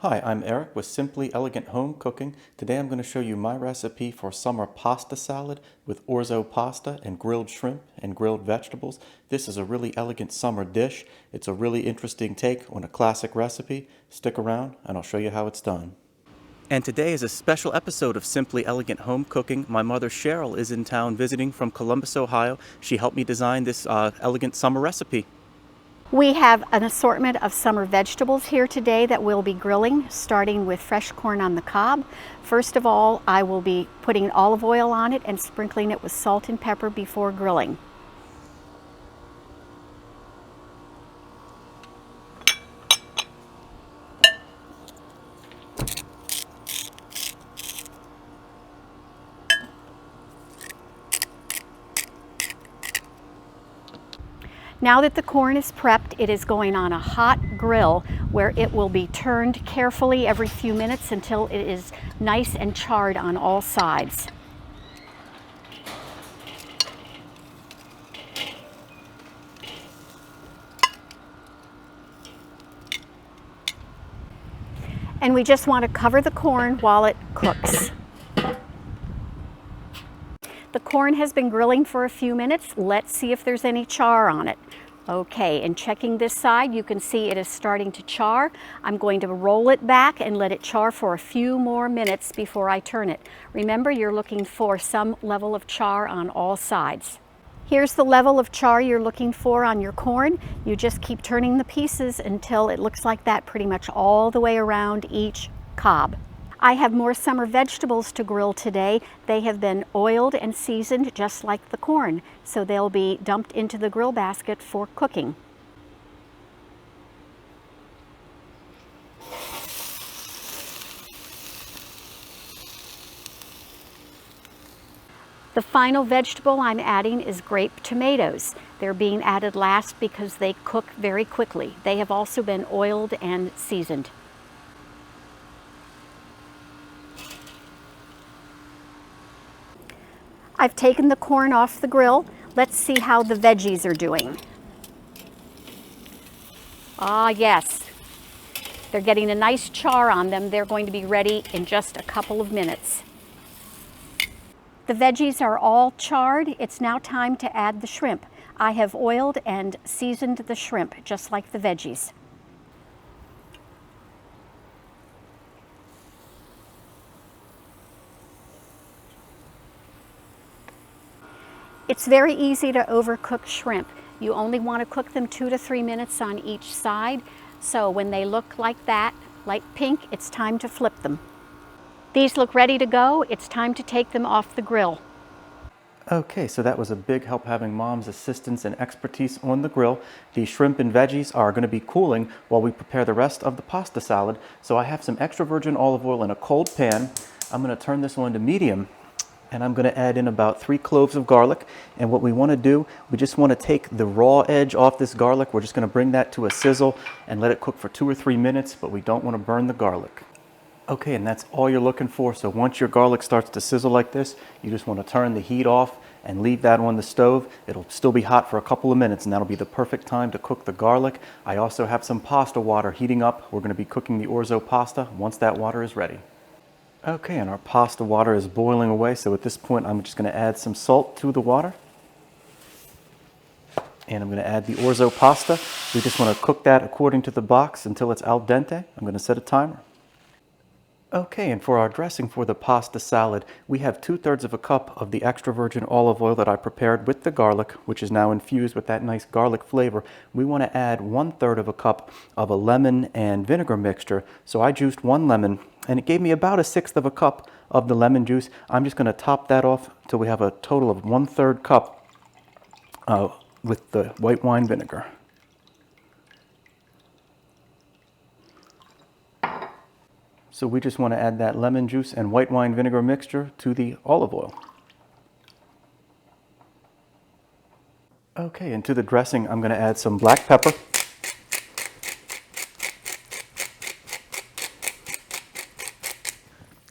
Hi, I'm Eric with Simply Elegant Home Cooking. Today I'm going to show you my recipe for summer pasta salad with orzo pasta and grilled shrimp and grilled vegetables. This is a really elegant summer dish. It's a really interesting take on a classic recipe. Stick around and I'll show you how it's done. And today is a special episode of Simply Elegant Home Cooking. My mother Cheryl is in town visiting from Columbus, Ohio. She helped me design this elegant summer recipe. We have an assortment of summer vegetables here today that we'll be grilling, starting with fresh corn on the cob. First of all, I will be putting olive oil on it and sprinkling it with salt and pepper before grilling. Now that the corn is prepped, it is going on a hot grill where it will be turned carefully every few minutes until it is nice and charred on all sides. And we just want to cover the corn while it cooks. The corn has been grilling for a few minutes. Let's see if there's any char on it. Okay, and checking this side, you can see it is starting to char. I'm going to roll it back and let it char for a few more minutes before I turn it. Remember, you're looking for some level of char on all sides. Here's the level of char you're looking for on your corn. You just keep turning the pieces until it looks like that pretty much all the way around each cob. I have more summer vegetables to grill today. They have been oiled and seasoned just like the corn, so they'll be dumped into the grill basket for cooking. The final vegetable I'm adding is grape tomatoes. They're being added last because they cook very quickly. They have also been oiled and seasoned. I've taken the corn off the grill. Let's see how the veggies are doing. Ah, yes. They're getting a nice char on them. They're going to be ready in just a couple of minutes. The veggies are all charred. It's now time to add the shrimp. I have oiled and seasoned the shrimp just like the veggies. It's very easy to overcook shrimp. You only want to cook them 2 to 3 minutes on each side. So when they look like that, light pink, it's time to flip them. These look ready to go. It's time to take them off the grill. Okay, so that was a big help having Mom's assistance and expertise on the grill. The shrimp and veggies are going to be cooling while we prepare the rest of the pasta salad. So I have some extra virgin olive oil in a cold pan. I'm going to turn this on to medium. And I'm going to add in about 3 cloves of garlic. And what we want to do, we just want to take the raw edge off this garlic. We're just going to bring that to a sizzle and let it cook for 2 or 3 minutes, but we don't want to burn the garlic. Okay, and that's all you're looking for. So once your garlic starts to sizzle like this, you just want to turn the heat off and leave that on the stove. It'll still be hot for a couple of minutes, and that'll be the perfect time to cook the garlic. I also have some pasta water heating up. We're going to be cooking the orzo pasta once that water is ready. Okay, and our pasta water is boiling away, so at this point I'm just going to add some salt to the water. And I'm going to add the orzo pasta. We just want to cook that according to the box until it's al dente. I'm going to set a timer. Okay, and for our dressing for the pasta salad, we have 2/3 of a cup of the extra virgin olive oil that I prepared with the garlic, which is now infused with that nice garlic flavor. We want to add 1/3 of a cup of a lemon and vinegar mixture. So I juiced 1 lemon, and it gave me about 1/6 of a cup of the lemon juice. I'm just going to top that off until we have a total of 1/3 cup with the white wine vinegar. So we just want to add that lemon juice and white wine vinegar mixture to the olive oil. Okay, and to the dressing, I'm going to add some black pepper.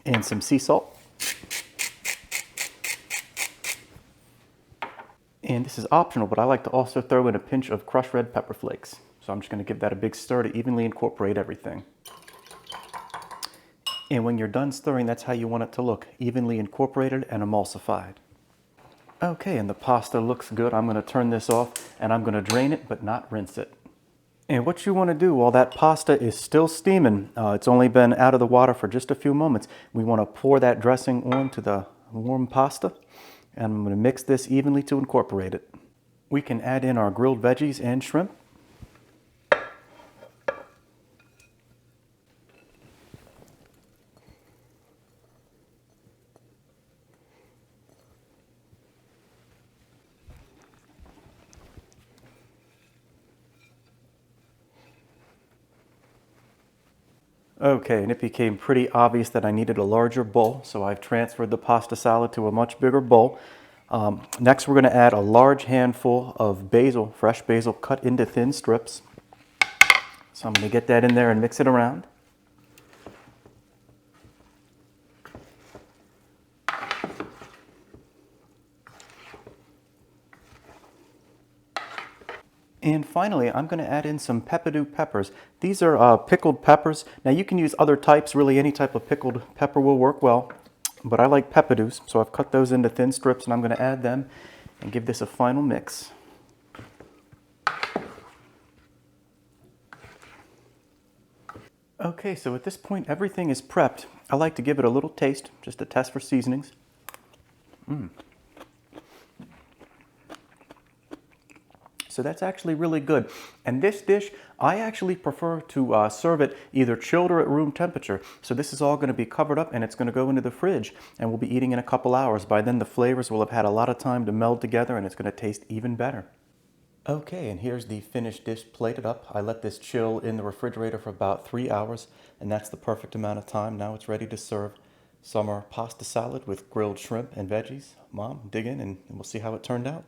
And some sea salt. And this is optional, but I like to also throw in a pinch of crushed red pepper flakes. So I'm just going to give that a big stir to evenly incorporate everything. And when you're done stirring, that's how you want it to look, evenly incorporated and emulsified. Okay, and the pasta looks good. I'm going to turn this off and I'm going to drain it, but not rinse it. And what you want to do while that pasta is still steaming, it's only been out of the water for just a few moments, we want to pour that dressing onto the warm pasta, and I'm going to mix this evenly to incorporate it. We can add in our grilled veggies and shrimp. Okay, and it became pretty obvious that I needed a larger bowl, so I've transferred the pasta salad to a much bigger bowl. Next, we're going to add a large handful of basil, fresh basil cut into thin strips. So I'm going to get that in there and mix it around. And finally, I'm going to add in some pepperdew peppers. These are pickled peppers. Now you can use other types, really any type of pickled pepper will work well, but I like pepperdews, so I've cut those into thin strips and I'm going to add them and give this a final mix. Okay, so at this point everything is prepped. I like to give it a little taste, just a test for seasonings. So that's actually really good. And this dish, I actually prefer to serve it either chilled or at room temperature. So this is all going to be covered up and it's going to go into the fridge and we'll be eating in a couple hours. By then the flavors will have had a lot of time to meld together and it's going to taste even better. Okay, and here's the finished dish plated up. I let this chill in the refrigerator for about 3 hours and that's the perfect amount of time. Now it's ready to serve. Summer pasta salad with grilled shrimp and veggies. Mom, dig in and we'll see how it turned out.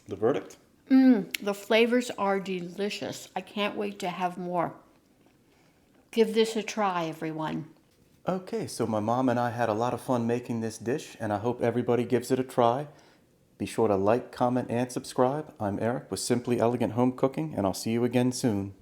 The verdict? The flavors are delicious. I can't wait to have more. Give this a try, everyone. Okay, so my mom and I had a lot of fun making this dish, and I hope everybody gives it a try. Be sure to like, comment, and subscribe. I'm Eric with Simply Elegant Home Cooking, and I'll see you again soon.